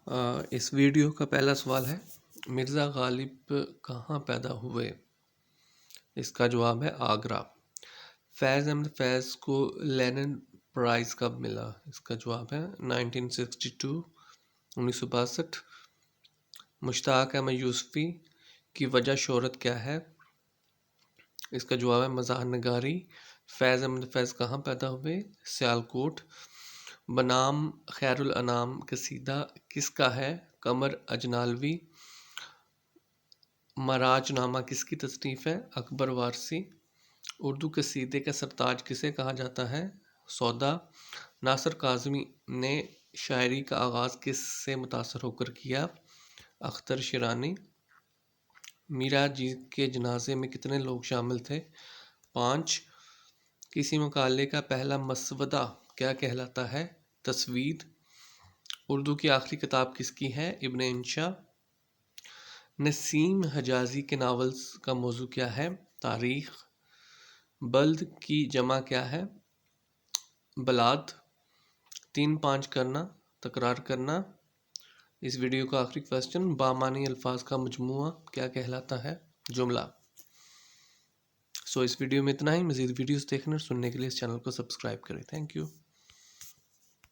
اس video کا پہلا سوال ہے، مرزا غالب کہاں پیدا ہوئے؟ اس کا جواب ہے آگرہ۔ فیض احمد فیض کو لینن پرائز کب ملا؟ اس کا جواب ہے 1962، 1962۔ مشتاق احمد یوسفی کی وجہ شہرت کیا ہے؟ اس کا جواب ہے مزاح نگاری۔ فیض احمد فیض کہاں پیدا ہوئے؟ سیالکوٹ۔ بنام خیر الانام قصیدہ کس کا ہے؟ قمر اجنالوی۔ مراج نامہ کس کی تصنیف ہے؟ اکبر وارثی۔ اردو قصیدے کا سرتاج کسے کہا جاتا ہے؟ سودا۔ ناصر کاظمی نے شاعری کا آغاز کس سے متاثر ہو کر کیا؟ اختر شیرانی۔ میرا جی کے جنازے میں کتنے لوگ شامل تھے؟ 5۔ کسی مقالے کا پہلا مسودہ کیا کہلاتا ہے؟ تسوید۔ اردو کی آخری کتاب کس کی ہے؟ ابن انشا۔ نسیم حجازی کے ناولز کا موضوع کیا ہے؟ تاریخ۔ بلد کی جمع کیا ہے؟ بلاد۔ 3 5 کرنا، تکرار کرنا۔ اس ویڈیو کا آخری کوسچن، بامعنی الفاظ کا مجموعہ کیا کہلاتا ہے؟ جملہ۔ اس ویڈیو میں اتنا ہی۔ مزید ویڈیوز دیکھنے اور سننے کے لیے اس چینل کو سبسکرائب کریں۔ Thank you.